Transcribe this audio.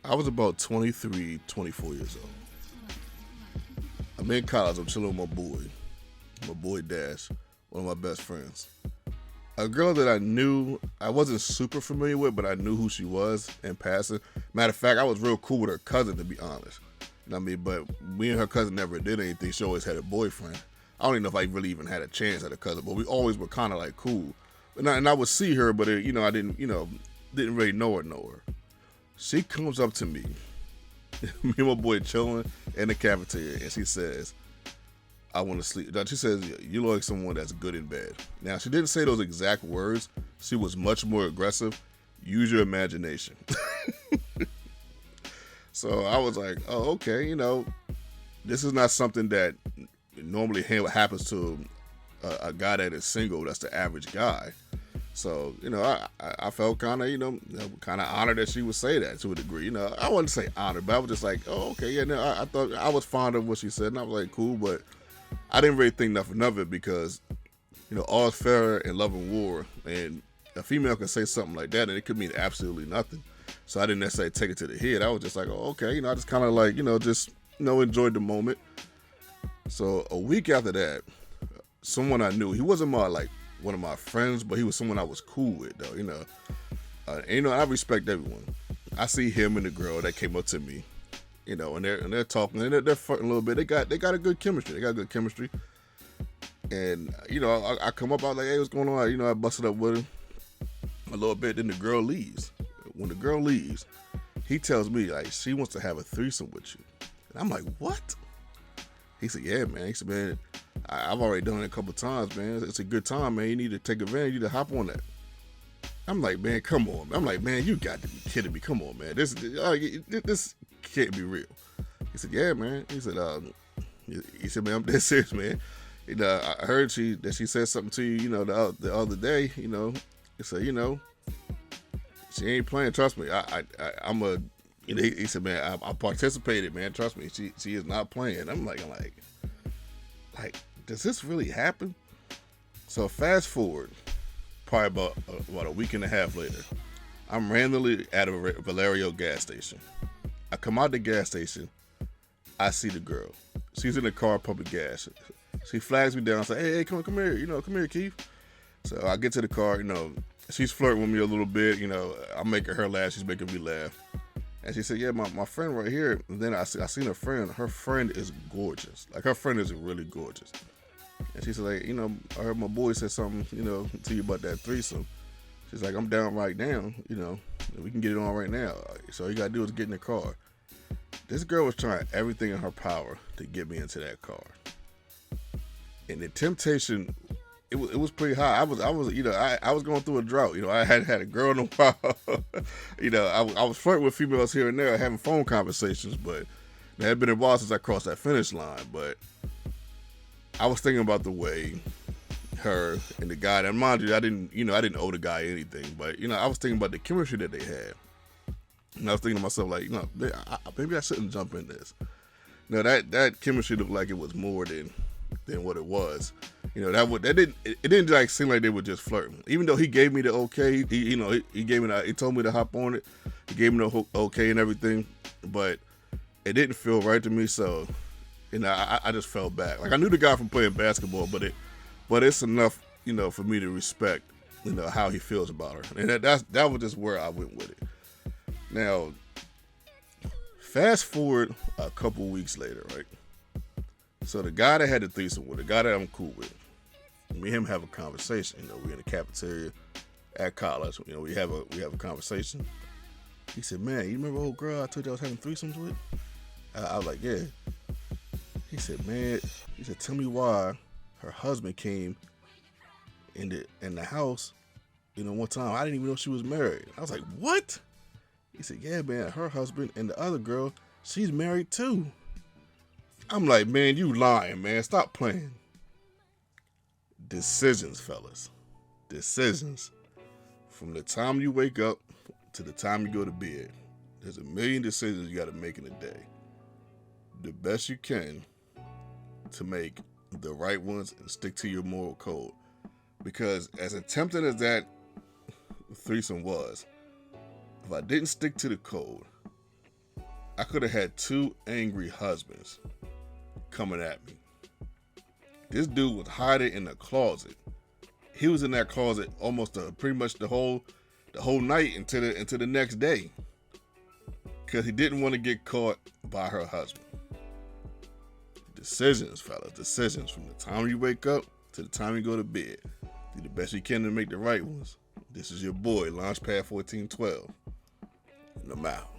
I was about 23, 24 years old. I'm in college. I'm chilling with my boy Dash, one of my best friends. A girl that I knew, I wasn't super familiar with, but I knew who she was in passing. Matter of fact, I was real cool with her cousin, to be honest. You know what I mean? But me and her cousin never did anything. She always had a boyfriend. I don't even know if I really even had a chance at a cousin, but we always were kind of like cool. And I would see her, but I didn't, didn't really know her. She comes up to me, me and my boy chilling in the cafeteria, and she says, I want to sleep. She says, you look like someone that's good in bed. Now, she didn't say those exact words. She was much more aggressive. Use your imagination. So I was like, oh, okay, this is not something that normally happens to a guy that is single. That's the average guy. So, I felt kind of honored that she would say that to a degree. I wouldn't say honored, but I was just like, oh, okay, yeah, no, I thought I was fond of what she said, and I was like, cool, but I didn't really think nothing of it because, all is fair in love and war, and a female can say something like that, and it could mean absolutely nothing. So I didn't necessarily take it to the head. I was just like, oh, okay, I just kind of like, enjoyed the moment. So a week after that, someone I knew, he wasn't one of my friends, but he was someone I was cool with, though, and I respect everyone. I see him and the girl that came up to me, and they're talking, and they're flirting a little bit. They got a good chemistry. And I come up, I was like, hey, what's going on? I busted up with him a little bit. Then the girl leaves. When the girl leaves, he tells me like she wants to have a threesome with you. And I'm like, what? He said, yeah, man. He said, man, I've already done it a couple times, man. It's a good time, man. You need to take advantage. You need to hop on that. I'm like, man, come on. I'm like, man, you got to be kidding me. Come on, man. This can't be real. He said, yeah, man. He said, man, I'm dead serious, man. I heard that she said something to you, the other day, He said, she ain't playing. Trust me. He said, man, I participated, man. Trust me. She is not playing. I'm like, does this really happen? So fast forward, probably about a week and a half later, I'm randomly at a Valerio gas station. I come out the gas station. I see the girl. She's in the car pumping gas. She flags me down. I say, hey, come here. Come here, Keith. So I get to the car. She's flirting with me a little bit. I'm making her laugh. She's making me laugh. And she said, yeah, my friend right here. And then I seen her friend. Her friend is gorgeous. Like, her friend is really gorgeous. And she said, like, I heard my boy say something, to you about that threesome. She's like, I'm down right now. We can get it on right now. So all you got to do is get in the car. This girl was trying everything in her power to get me into that car. And the temptation, it was pretty high. I was going through a drought. I hadn't had a girl in a while. I was flirting with females here and there, having phone conversations, but it had been a while since I crossed that finish line. But I was thinking about the way her and the guy, and mind you, I didn't owe the guy anything, but I was thinking about the chemistry that they had. And I was thinking to myself, like, maybe I shouldn't jump in this. That chemistry looked like it was more than what it was. It didn't like seem like they were just flirting. Even though he gave me the okay, he told me to hop on it. He gave me the okay and everything, but it didn't feel right to me. So, I just fell back. Like, I knew the guy from playing basketball, but it's enough, for me to respect, how he feels about her. And that was just where I went with it. Now, fast forward a couple weeks later, right? So the guy that had the threesome with, the guy that I'm cool with, me and him have a conversation. We're in the cafeteria at college. We have a conversation. He said, man, you remember old girl I told you I was having threesomes with? I was like, yeah. He said, man, tell me why her husband came in the house, one time. I didn't even know she was married. I was like, what? He said, yeah, man, her husband and the other girl, she's married too. I'm like, man, you lying, man. Stop playing. Decisions, fellas. Decisions. From the time you wake up to the time you go to bed, there's a million decisions you got to make in a day. The best you can to make the right ones and stick to your moral code. Because as tempting as that threesome was, if I didn't stick to the code, I could have had two angry husbands coming at me. This dude was hiding in the closet. He was in that closet almost pretty much the whole night into the next day, because he didn't want to get caught by her husband. Decisions, fellas, decisions. From the time you wake up to the time you go to bed, do the best you can to make the right ones. This is your boy, Launchpad 1412, and I'm out.